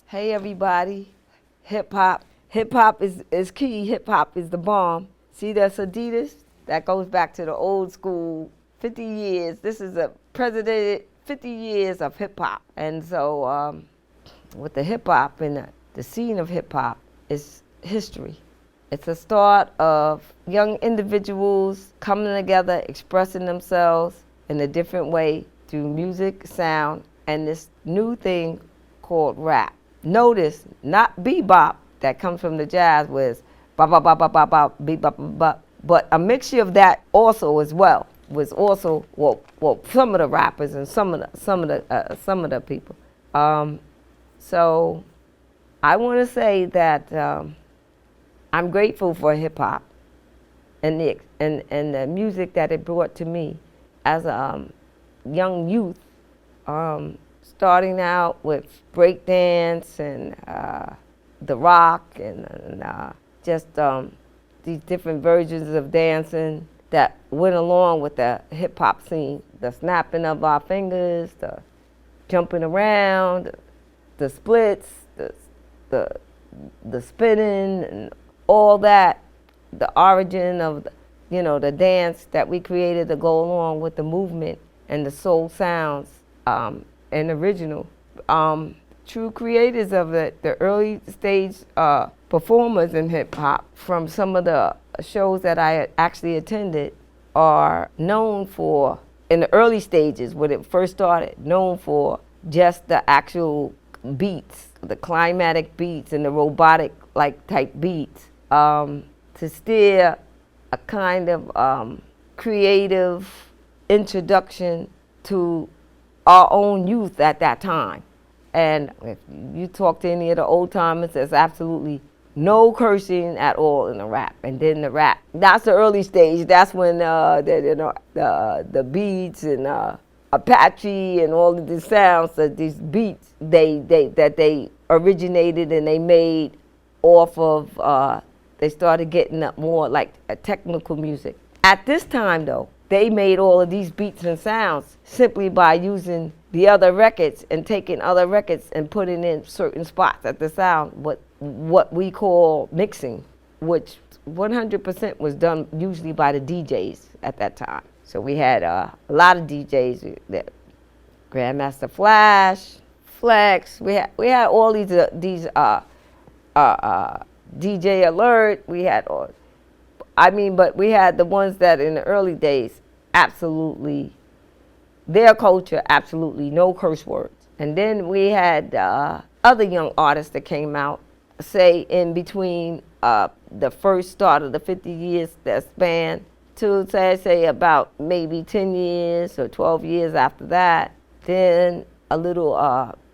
Hey everybody, hip hop. Hip hop is key, hip hop is the bomb. See that's Adidas? That goes back to the old school 50 years. This is a precedented 50 years of hip hop. And so with the hip hop and the scene of hip hop is history. It's a start of young individuals coming together, expressing themselves in a different way through music, sound, and this new thing called rap. Notice, not bebop that comes from the jazz was bop bop bop bop bop bop beep bop bop bop, but a mixture of that also as well was also well some of the rappers and some of the people. So I want to say that I'm grateful for hip hop and the music that it brought to me as a young youth. Starting out with breakdance and the rock and just these different versions of dancing that went along with the hip hop scene. The snapping of our fingers, the jumping around, the splits, the spinning, and all that. The origin of the dance that we created to go along with the movement and the soul sounds. And original. True creators of the early stage performers in hip hop from some of the shows that I actually attended are known for, in the early stages when it first started, known for just the actual beats, the climatic beats and the robotic like type beats, to steer a kind of creative introduction to our own youth at that time. And if you talk to any of the old timers, there's absolutely no cursing at all in the rap. And then the rap, that's the early stage. That's when the beats and Apache and all of the sounds that these beats that they originated and they made off of. They started getting up more like a technical music. At this time, though, they made all of these beats and sounds simply by using the other records and taking other records and putting in certain spots at the sound, what we call mixing, which 100% was done usually by the DJs at that time. So we had a lot of DJs, Grandmaster Flash, Flex. We had all these DJ Alert. We had all. But we had the ones that in the early days, absolutely, their culture, absolutely no curse words. And then we had other young artists that came out, say in between the first start of the 50 years that span to say about maybe 10 years or 12 years after that. Then a little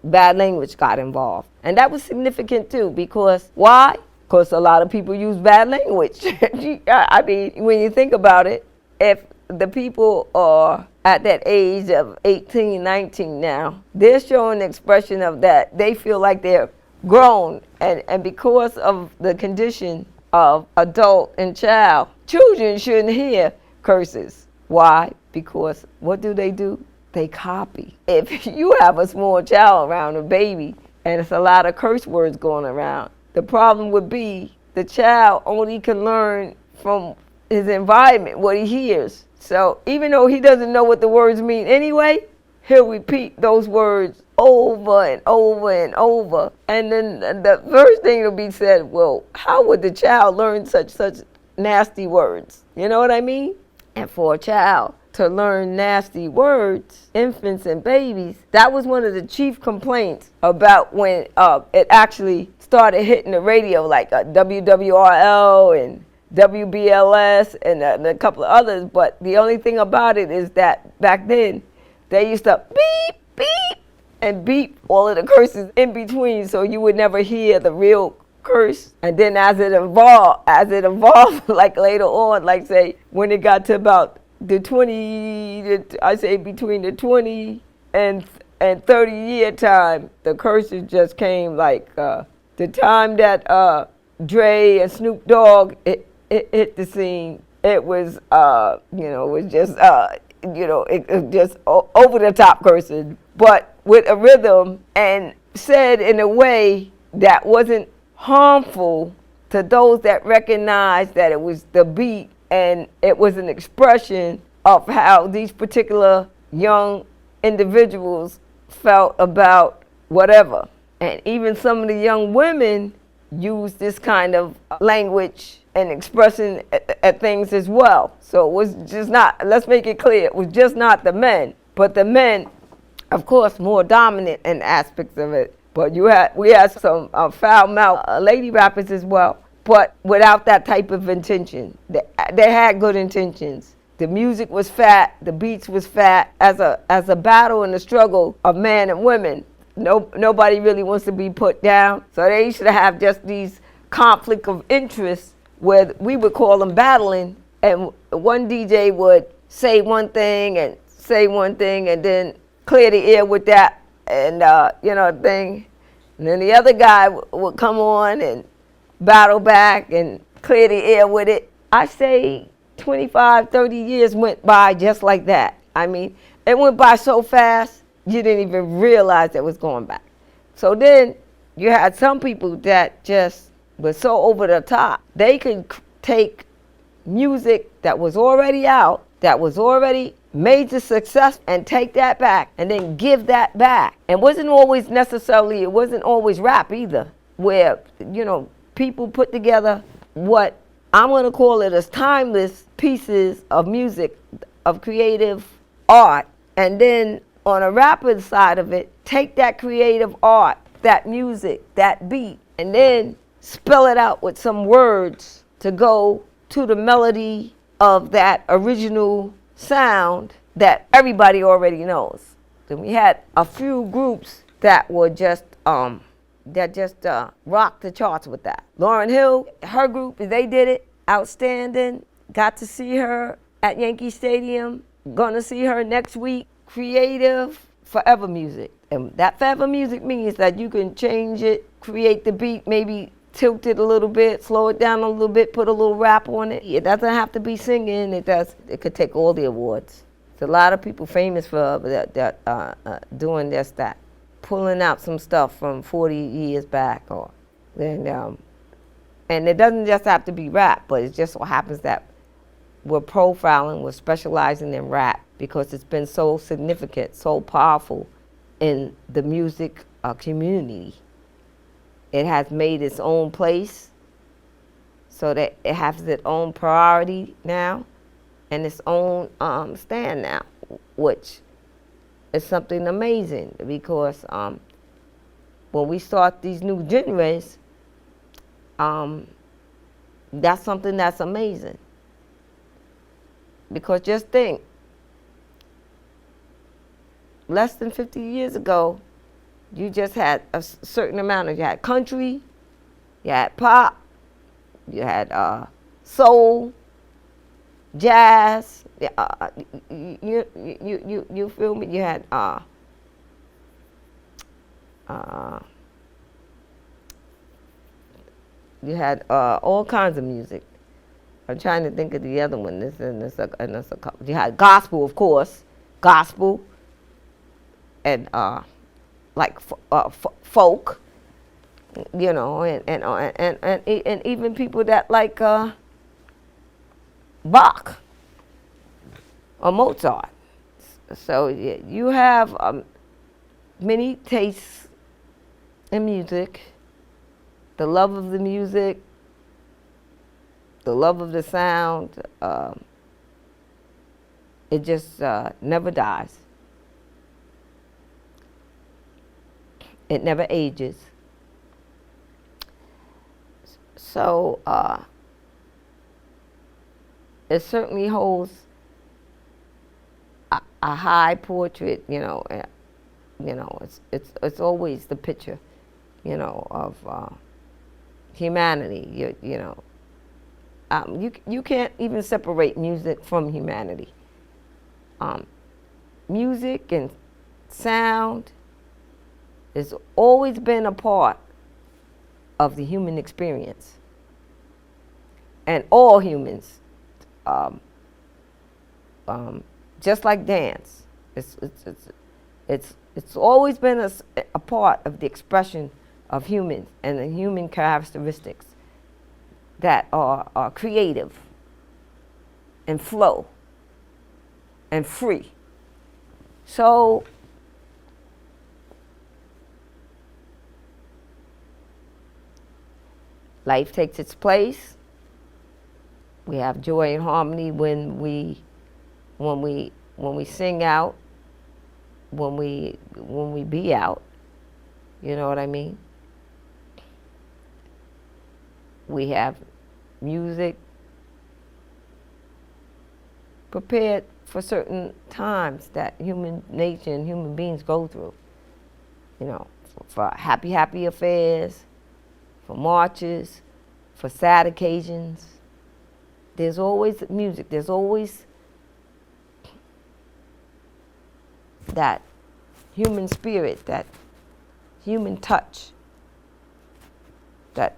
bad language got involved. And that was significant too, because why? Because a lot of people use bad language. When you think about it, if the people are at that age of 18, 19 now, they're showing the expression of that. They feel like they're grown. And because of the condition of adult and child, children shouldn't hear curses. Why? Because what do? They copy. If you have a small child around, a baby, and it's a lot of curse words going around, the problem would be the child only can learn from his environment, what he hears. So even though he doesn't know what the words mean anyway, he'll repeat those words over and over and over. And then the first thing will be said, well, how would the child learn such nasty words? You know what I mean? And for a child to learn nasty words, infants and babies, that was one of the chief complaints about when it actually started hitting the radio, like WWRL and WBLS and a couple of others. But the only thing about it is that back then, they used to beep, beep, and beep all of the curses in between, so you would never hear the real curse. And then as it evolved, like later on, like say, when it got to about the 20, I say between the 20 and 30 year time, the curses just came like the time that Dre and Snoop Dogg hit the scene. It was, it was just, it was just over the top cursing. But with a rhythm and said in a way that wasn't harmful to those that recognized that it was the beat and it was an expression of how these particular young individuals felt about whatever. And even some of the young women use this kind of language and expression at things as well. So it was just not, let's make it clear, it was just not the men. But the men, of course, more dominant in aspects of it. But we had some foul-mouthed lady rappers as well, but without that type of intention. They had good intentions. The music was fat, the beats was fat. As a battle and a struggle of man and women, nobody really wants to be put down. So they used to have just these conflict of interest where we would call them battling, and one DJ would say one thing and then clear the air with that and thing. And then the other guy would come on and battle back and clear the air with it. I say 25, 30 years went by just like that. I mean, it went by so fast, you didn't even realize it was going back. So then you had some people that just were so over the top. They could take music that was already out, that was already major success, and take that back and then give that back. And it wasn't always rap either, where, people put together what I'm going to call it as timeless pieces of music, of creative art, and then on a rapper side of it, take that creative art, that music, that beat, and then spell it out with some words to go to the melody of that original sound that everybody already knows. Then we had a few groups that were just rocked the charts with that. Lauryn Hill, her group, they did it outstanding. Got to see her at Yankee Stadium. Gonna see her next week. Creative, forever music. And that forever music means that you can change it, create the beat, maybe tilt it a little bit, slow it down a little bit, put a little rap on it. It doesn't have to be singing. It could take all the awards. There's a lot of people famous for doing just that, pulling out some stuff from 40 years back, and it doesn't just have to be rap, but it just so happens that we're profiling, we're specializing in rap because it's been so significant, so powerful in the music community. It has made its own place so that it has its own priority now and its own stand now, which is something amazing because when we start these new genres, that's something that's amazing. Because just think, less than 50 years ago, you just had a certain amount of, you had country, you had pop, you had soul, jazz, you feel me? You had all kinds of music. I'm trying to think of the other one. You had gospel, of course, and like folk, and even people that like Bach or Mozart. So you have many tastes in music, the love of the music, the love of the sound. It just never dies. It never ages. So it certainly holds a high portrait, it's always the picture, of humanity. You can't even separate music from humanity. Music and sound has always been a part of the human experience. And all humans, just like dance, it's It's always been a part of the expression of humans and the human characteristics that are creative and flow and free. So life takes its place. We have joy and harmony when we sing out, when we be out. You know what I mean? We have music prepared for certain times that human nature and human beings go through. You know, for happy affairs, for marches, for sad occasions. There's always music. There's always that human spirit, that human touch that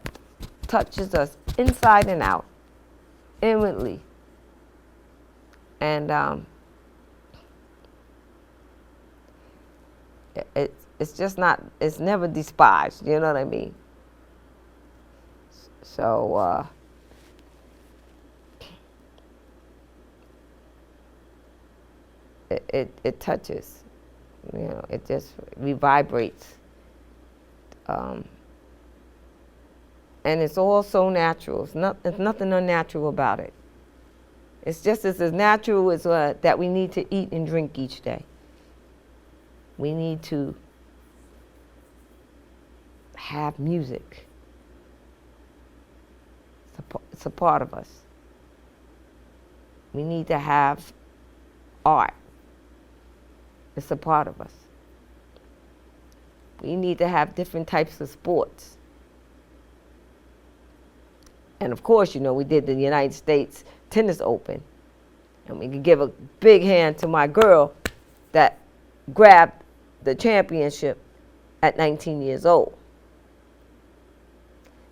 touches us inside and out, inwardly. And it's just not, it's never despised, you know what I mean? So, it touches, you know, it just revibrates. And it's all so natural. There's nothing unnatural about it. It's just as natural as that we need to eat and drink each day. We need to have music. It's a part of us. We need to have art. It's a part of us. We need to have different types of sports. And of course, you know, we did the United States Tennis Open. And we could give a big hand to my girl that grabbed the championship at 19 years old.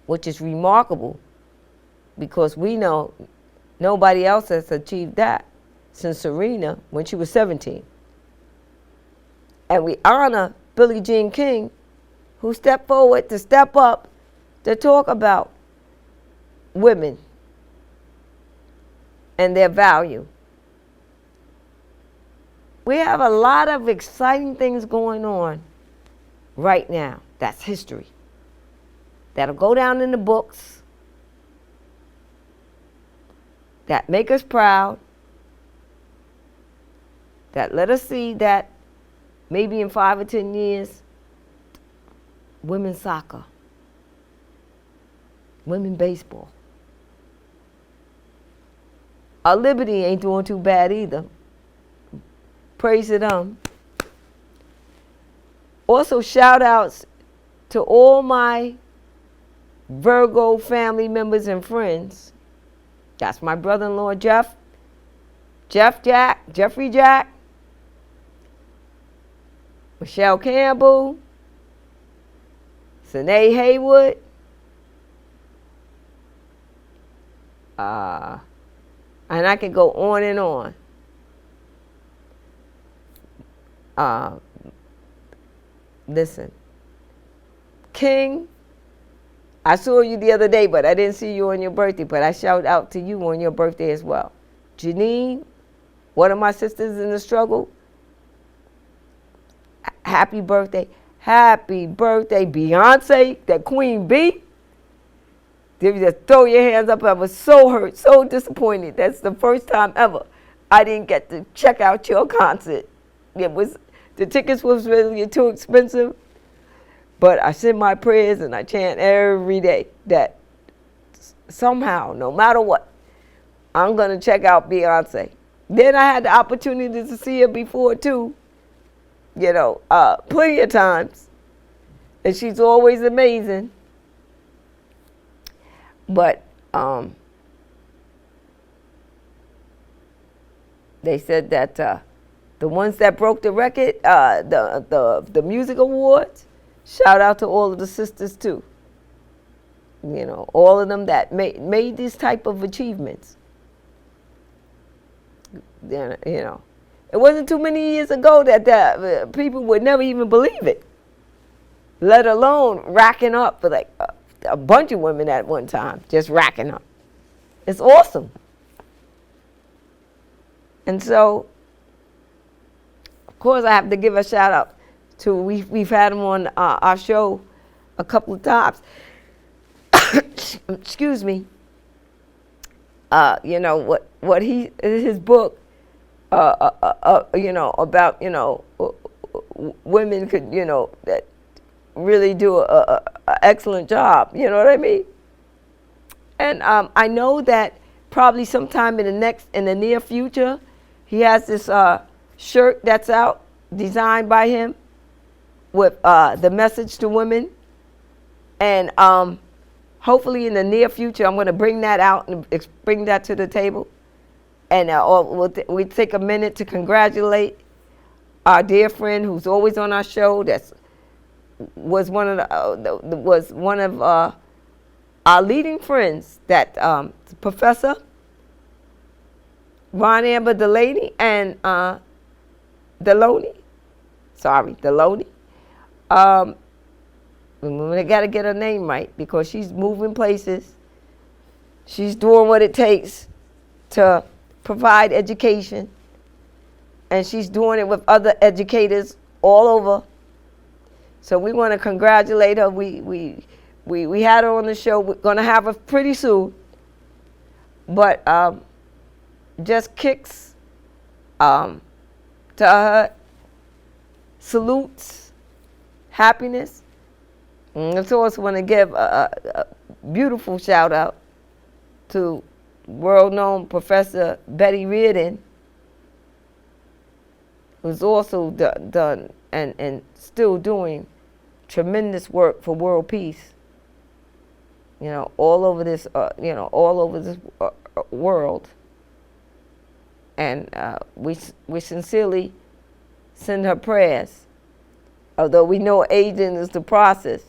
Which is remarkable because we know nobody else has achieved that since Serena when she was 17. And we honor Billie Jean King, who stepped forward to step up to talk about women and their value. We have a lot of exciting things going on right now. That's history. That'll go down in the books, that make us proud, that let us see that maybe in 5 or 10 years, women's soccer, women's baseball. Our Liberty ain't doing too bad either. Praise to them. Also, shout outs to all my Virgo family members and friends. That's my brother-in-law, Jeffrey Jack, Michelle Campbell, Sine Haywood, and I can go on and on. Listen, King, I saw you the other day, but I didn't see you on your birthday, but I shout out to you on your birthday as well. Janine, one of my sisters in the struggle, happy birthday. Happy birthday, Beyonce, that Queen B. You just throw your hands up. I was so hurt, so disappointed. That's the first time ever I didn't get to check out your concert. The tickets was really too expensive. But I send my prayers and I chant every day that somehow, no matter what, I'm going to check out Beyonce. Then I had the opportunity to see her before too, you know, plenty of times. And she's always amazing. But they said that the ones that broke the record, the music awards, shout out to all of the sisters too. You know, all of them that made these type of achievements. You know, It wasn't too many years ago that people would never even believe it, let alone racking up for like a bunch of women at one time, just racking up. It's awesome. And so, of course, I have to give a shout out to, we've had him on our show a couple of times. Excuse me. You know, what his book, you know, about, you know, women could, you know, that really do a excellent job. You know what I mean? And I know that probably sometime in the near future, he has this shirt that's out, designed by him, with the message to women. And hopefully in the near future, I'm going to bring that out and bring that to the table. And we take a minute to congratulate our dear friend who's always on our show. Was one of our leading friends. That Professor Ron Amber Delaney and Deloney. Sorry, Deloney. We got to get her name right because she's moving places. She's doing what it takes to provide education, and she's doing it with other educators all over. So we want to congratulate her. We had her on the show. We're going to have her pretty soon. But just kicks to her, salutes, happiness. And I also want to give a beautiful shout out to world-known Professor Betty Reardon, who's also done and still doing tremendous work for world peace. You know, all over this, world. And we sincerely send her prayers, although we know aging is the process.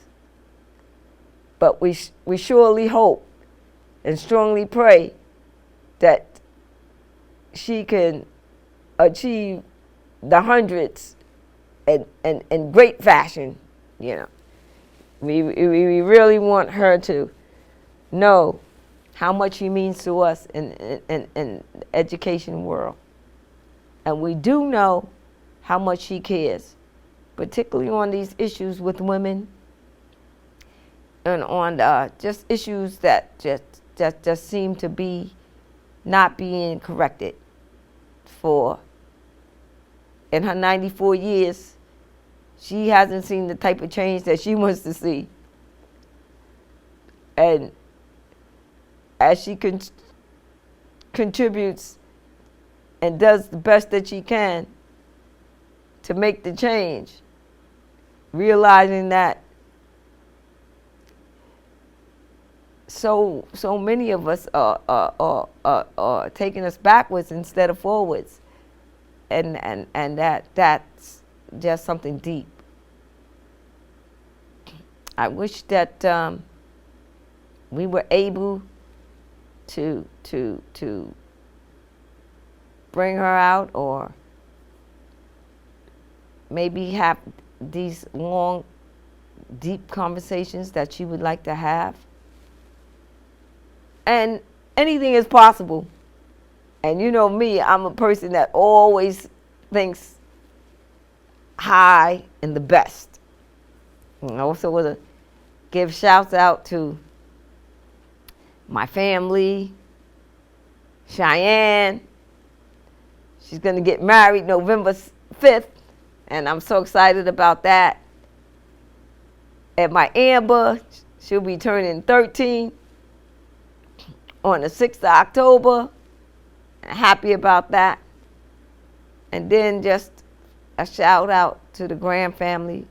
But we surely hope and strongly pray that she can achieve the hundreds in great fashion. You know, we really want her to know how much she means to us in the education world. And we do know how much she cares, particularly on these issues with women and on just issues that just seem to be not being corrected for. In her 94 years, she hasn't seen the type of change that she wants to see. And as she contributes and does the best that she can to make the change, realizing that so many of us are taking us backwards instead of forwards, and that's just something deep. I wish that we were able to bring her out, or maybe have these long, deep conversations that she would like to have. And anything is possible. And you know me, I'm a person that always thinks high and the best. And I also want to give shouts out to my family, Cheyenne. She's going to get married November 5th, and I'm so excited about that. And my Amber, she'll be turning 13 on the 6th of October. Happy about that. And then just a shout out to the Graham family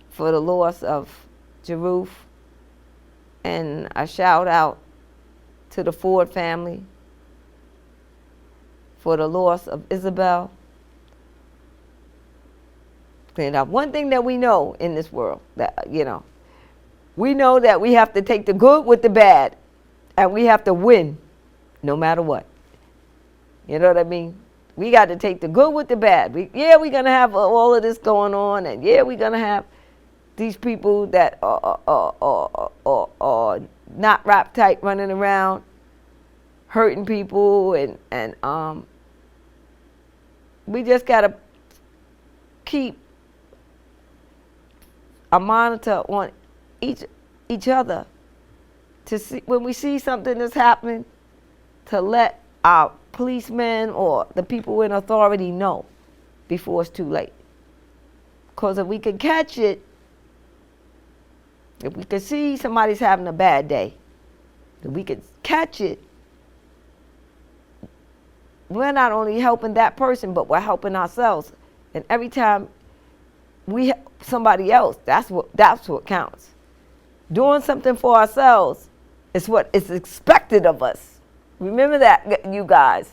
for the loss of Jeroof, and a shout out to the Ford family for the loss of Isabel. And one thing that we know in this world, that we know that we have to take the good with the bad, and we have to win no matter what. You know what I mean? We got to take the good with the bad. We're going to have all of this going on, and we're going to have these people that are not rap type running around hurting people, and we just got to keep a monitor on each other to see when we see something that's happening, to let our policemen or the people in authority know before it's too late. Because if we can catch it, if we can see somebody's having a bad day, if we can catch it, we're not only helping that person, but we're helping ourselves. And every time we help somebody else, that's what counts. Doing something for ourselves is what is expected of us. Remember that, you guys.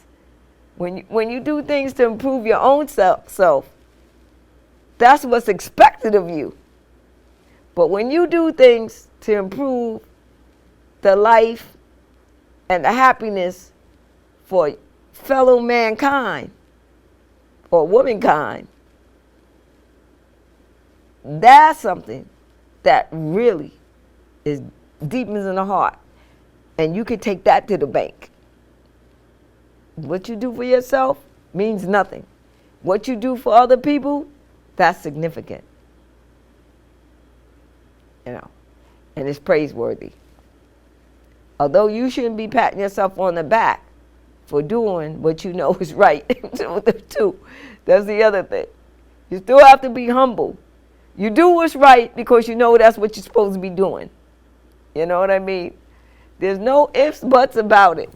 When you do things to improve your own self, that's what's expected of you. But when you do things to improve the life and the happiness for fellow mankind or womankind, that's something that really is deepens in the heart. And you can take that to the bank. What you do for yourself means nothing. What you do for other people, that's significant. And it's praiseworthy. Although you shouldn't be patting yourself on the back for doing what you know is right. Too. That's the other thing. You still have to be humble. You do what's right because you know that's what you're supposed to be doing. You know what I mean? There's no ifs, buts about it.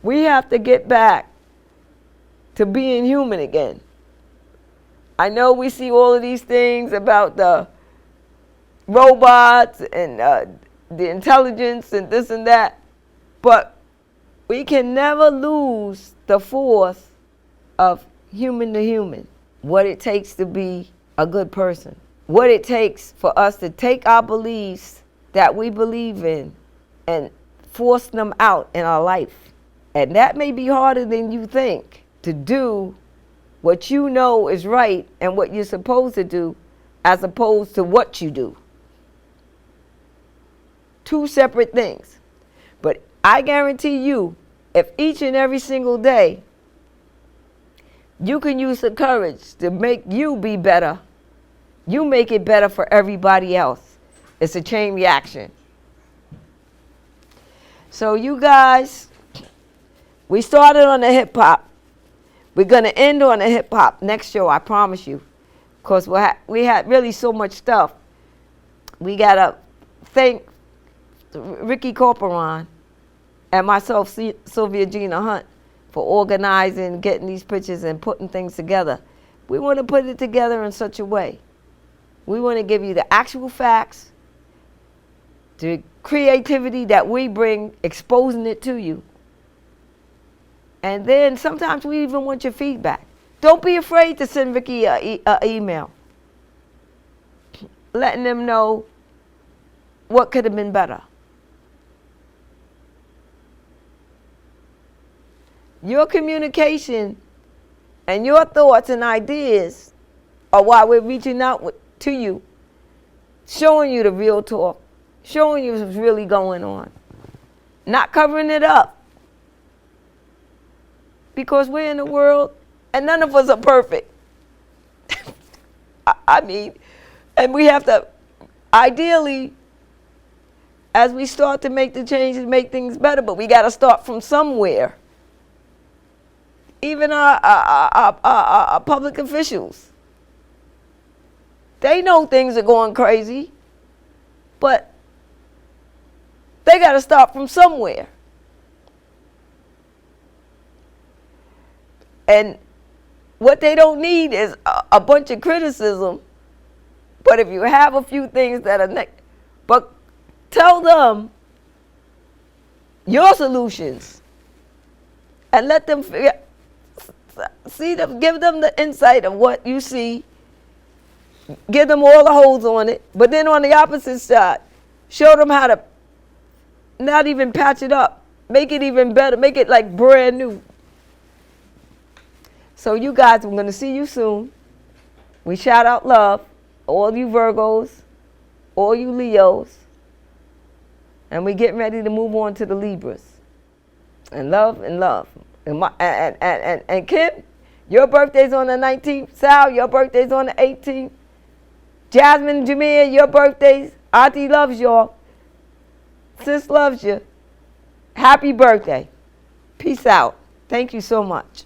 We have to get back to being human again. I know we see all of these things about the robots and the intelligence and this and that, but we can never lose the force of human to human. What it takes to be a good person. What it takes for us to take our beliefs that we believe in and force them out in our life. And that may be harder than you think, to do what you know is right and what you're supposed to do as opposed to what you do. Two separate things. But I guarantee you, if each and every single day you can use the courage to make you be better, you make it better for everybody else. It's a chain reaction. So you guys, we started on the hip hop. We're going to end on the hip hop next show, I promise you. Because we had really so much stuff. We got to thank Ricky Corporon and myself, Sylvia Gina Hunt, for organizing, getting these pictures and putting things together. We want to put it together in such a way. We want to give you the actual facts, the creativity that we bring, exposing it to you. And then sometimes we even want your feedback. Don't be afraid to send Ricky an email, letting them know what could have been better. Your communication and your thoughts and ideas are why we're reaching out to you, showing you the real talk, showing you what's really going on, not covering it up. Because we're in a world and none of us are perfect. I mean, and we have to, ideally, as we start to make the changes, make things better, but we got to start from somewhere. Even our public officials, they know things are going crazy, but they got to start from somewhere. And what they don't need is a bunch of criticism, but if you have a few things that are but tell them your solutions and let them see them, give them the insight of what you see, give them all the holes on it, but then on the opposite side, show them how to not even patch it up, make it even better, make it like brand new. So you guys, we're going to see you soon. We shout out love, all you Virgos, all you Leos, and we getting ready to move on to the Libras. And love and love. And Kim, your birthday's on the 19th. Sal, your birthday's on the 18th. Jasmine, Jameer, your birthdays. Auntie loves y'all. Sis loves you. Happy birthday. Peace out. Thank you so much.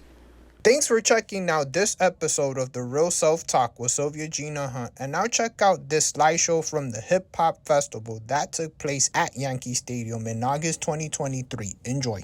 Thanks for checking out this episode of The Real Self Talk with Sylvia Gina Hunt. And now check out this slideshow from the Hip Hop Festival that took place at Yankee Stadium in August 2023. Enjoy.